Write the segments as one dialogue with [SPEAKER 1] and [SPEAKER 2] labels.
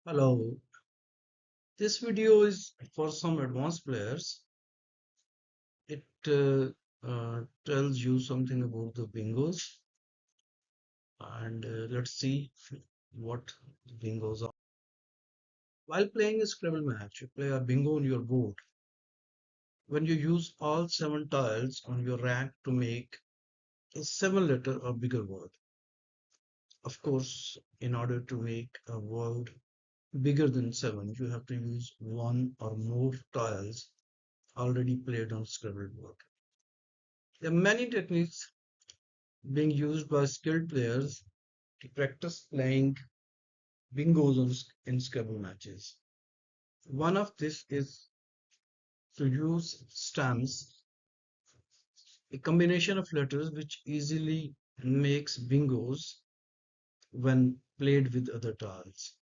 [SPEAKER 1] Hello, this video is for some advanced players. It tells you something about the bingos, and let's see what the bingos are. While playing a Scrabble match, you play a bingo on your board. When you use all seven tiles on your rack to make a seven-letter or bigger word. Of course, in order to make a word bigger than seven, you have to use one or more tiles already played on Scrabble board. There are many techniques being used by skilled players to practice playing bingos in Scrabble matches. One of this is to use stamps, a combination of letters which easily makes bingos when played with other tiles.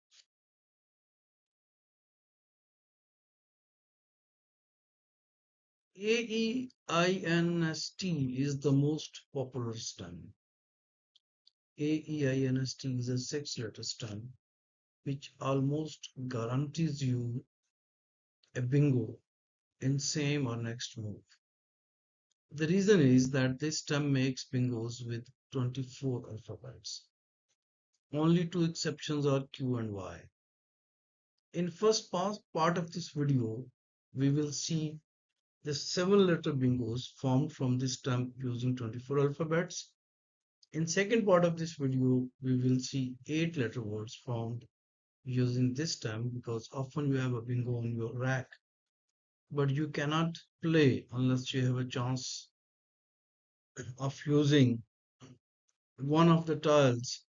[SPEAKER 1] AEINST is the most popular stamp. AEINST is a six-letter stamp which almost guarantees you a bingo in same or next move. The reason is that this term makes bingos with 24 alphabets. Only two exceptions are Q and Y. In first part of this video, we will see the seven-letter bingos formed from this term using 24 alphabets. In second part of this video, we will see eight-letter words formed using this term because often you have a bingo on your rack, but you cannot play unless you have a chance of using one of the tiles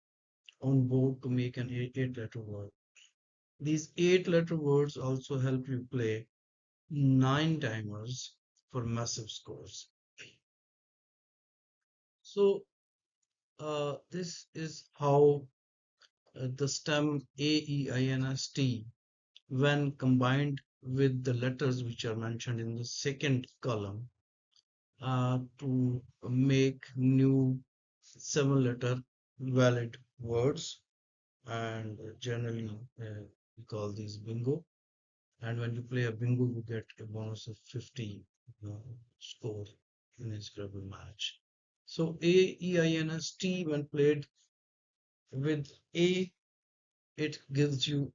[SPEAKER 1] on board to make an eight-letter word. These eight-letter words also help you play nine timers for massive scores. So this is how the stem AEINST, when combined with the letters which are mentioned in the second column, to make new seven-letter valid words, and generally we call these bingo. And when you play a bingo, you get a bonus of 50 score in a Scrabble match. So AEINST, when played with A, it gives you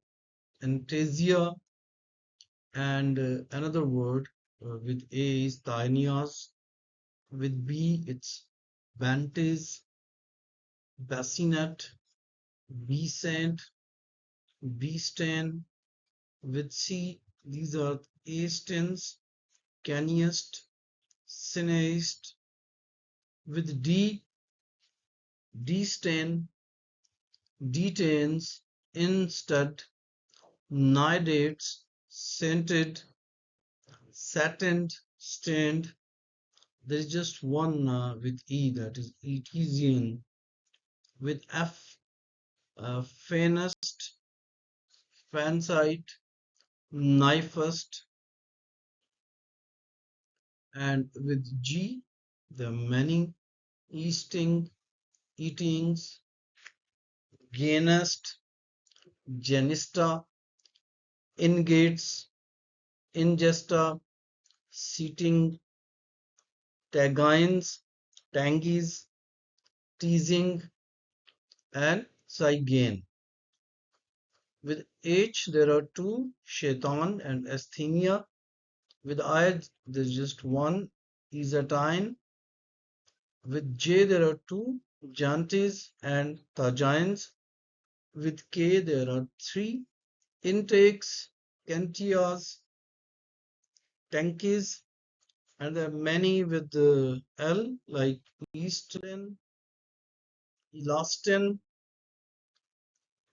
[SPEAKER 1] Antasia, and another word with A is Tainias. With B, it's Bantes, Bassinet, Besant, Beastan. With C, these are Astens, Caniest, Cineast. With D, D-stain, detains, instead, nidates, scented, satined, stained. There is just one with E, that is Etesian. With F, fanest, fansite, knifest. And with G, there are many: easting, eatings, gainest, genista, ingates, ingesta, seating, tagines, tangies, teasing, and Saigain. With H, there are two, Shaitan and Asthenia. With I, there's just one, Isatine. With J, there are two, Jantis and Thagines. With K, there are three, intakes, Kentias, Tankies, and there are many with the L, like Eastlin, Elastin,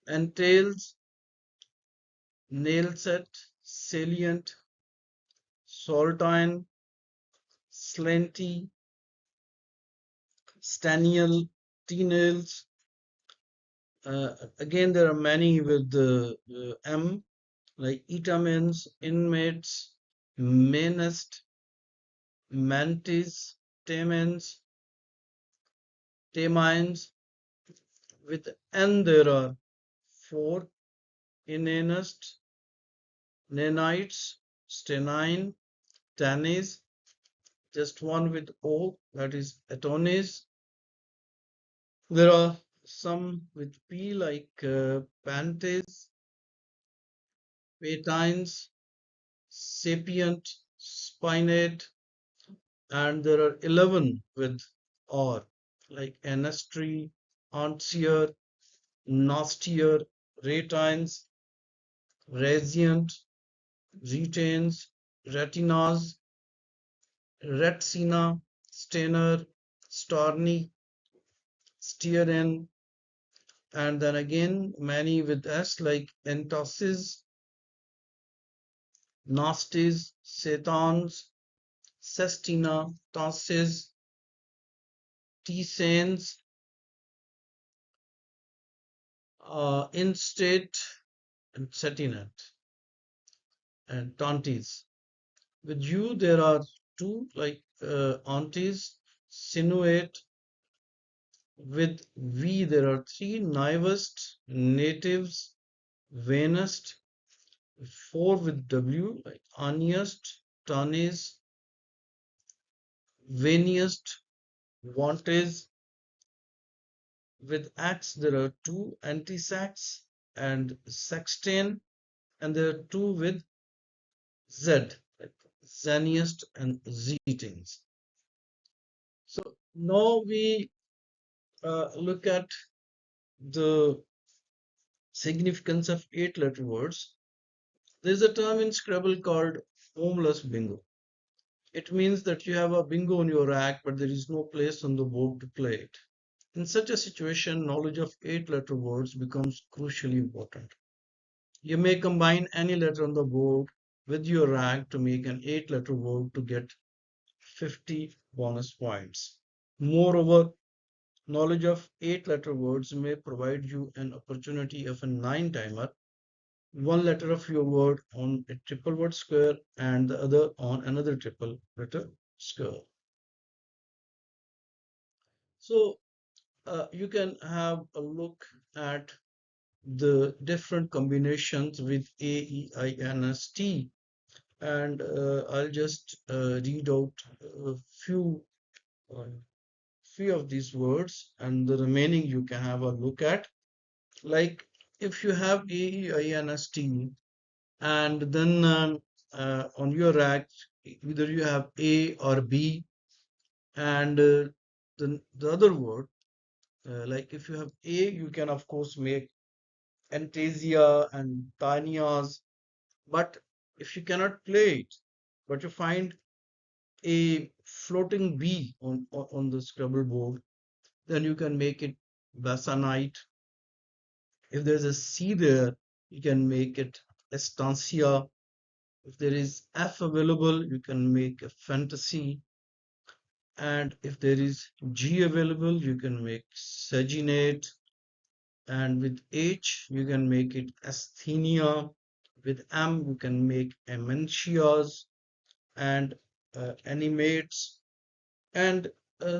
[SPEAKER 1] entails, nail set, salient, saltine, slenty, staniel, T-nails. Again, there are many with the M, like etamins, inmates, menest, mantis, tamens, tamines. With N, there are four, AEINST, nanites, stenine, tannase, just one with O, that is atones. There are some with P like pantase, patines, sapient, spinate, and there are 11 with R like anestry, anthier, nastier, ratines, resient, retains, retinas, retina, stainer, starny, stearin, and then again many with S like entoses, nasties, setons, sestina, tosses, T-Sains, instate, and setinet, and tontis. With U, there are two like ontis, sinuate. With V, there are three: nivest, natives, venest. Four with W, like aniest, tanis, veniest, vantes. With X, there are two: antisax and sextane, and there are two with Z, like zaniest and zetans. So now we look at the significance of eight-letter words. There's a term in Scrabble called homeless bingo. It means that you have a bingo on your rack, but there is no place on the board to play it. In such a situation, knowledge of eight-letter words becomes crucially important. You may combine any letter on the board with your rack to make an eight-letter word to get 50 bonus points. Moreover, knowledge of eight-letter words may provide you an opportunity of a nine timer, one letter of your word on a triple word square and the other on another triple letter square. So you can have a look at the different combinations with AEINST, and I'll just read out a uh, few of these words, and the remaining you can have a look at. Like if you have AEINST and then on your rack, either you have A or B, and the other word, like if you have A, you can of course make Antasia and Tanias, but if you cannot play it, but you find a floating B on the Scrabble board, then you can make it Basanite. If there's a C there, you can make it Estancia. If there is F available, you can make a Fantasy. And if there is G available, you can make Saginate. And with H, you can make it Asthenia. With M, you can make Amencias and Animates, and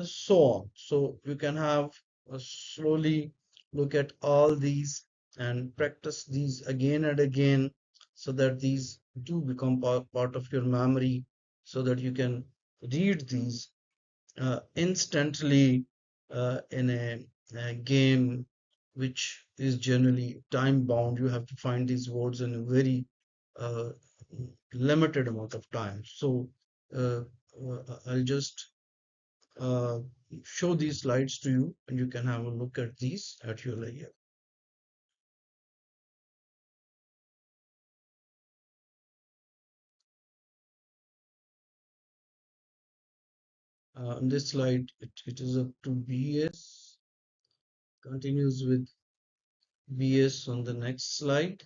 [SPEAKER 1] so on. So you can have slowly look at all these and practice these again and again so that these do become part of your memory so that you can read these instantly in a game which is generally time bound. You have to find these words in a very uh, limited amount of time. So uh, I'll just uh, show these slides to you and you can have a look at these at your leisure. On this slide, it is up to BS, continues with BS on the next slide,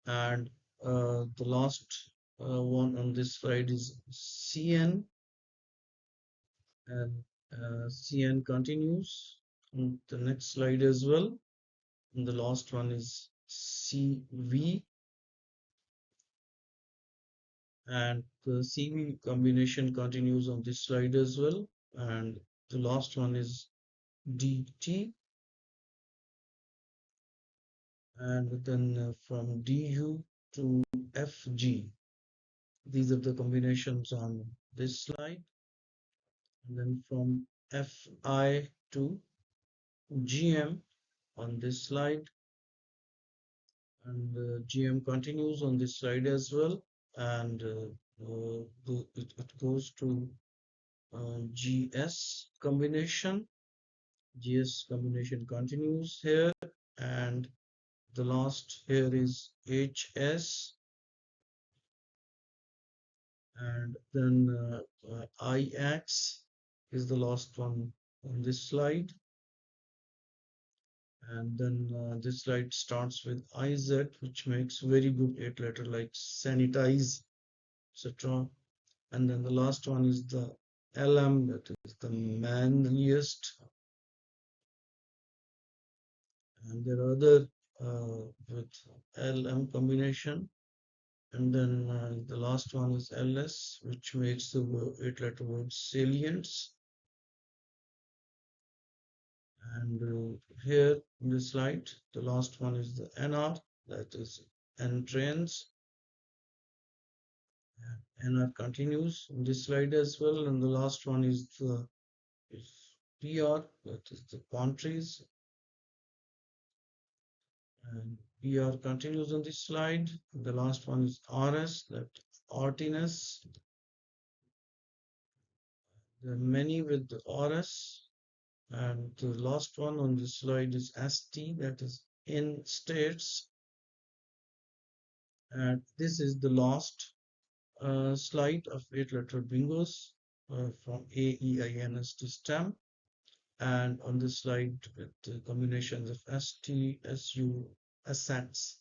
[SPEAKER 1] and the last one on this slide is CN, and CN continues on the next slide as well. And the last one is CV, and the CV combination continues on this slide as well. And the last one is DT, and then from DU to FG. These are the combinations on this slide. And then from FI to GM on this slide, and GM continues on this slide as well, and it goes to GS combination. GS combination continues here, and the last here is HS, and then IX is the last one on this slide. And then this slide starts with IZ, which makes very good eight letter like sanitize, etc. And then the last one is the LM, that is the manliest. And there are other with LM combination. And then the last one is LS, which makes the eight letter word salience. And here in this slide, the last one is the NR, that is entrance. NR continues in this slide as well. And the last one is the PR, that is the countries. And PR continues on this slide. The last one is RS, that artiness. There are many with the RS. And the last one on this slide is ST, that is in states. And this is the last slide of eight-letter bingos from AEINST STEM. And on this slide, with the combinations of ST, SU, assets,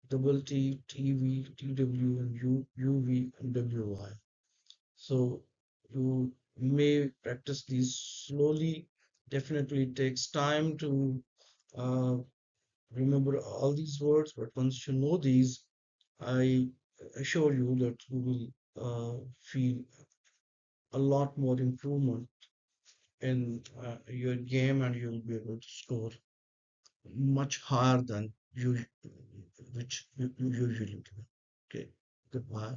[SPEAKER 1] double T, TV, TW, and UV, and WY. So you may practice these slowly. Definitely it takes time to uh, remember all these words, but once you know these, I assure you that you will feel a lot more improvement in your game, and you'll be able to score much higher than you which you usually do. Okay, goodbye.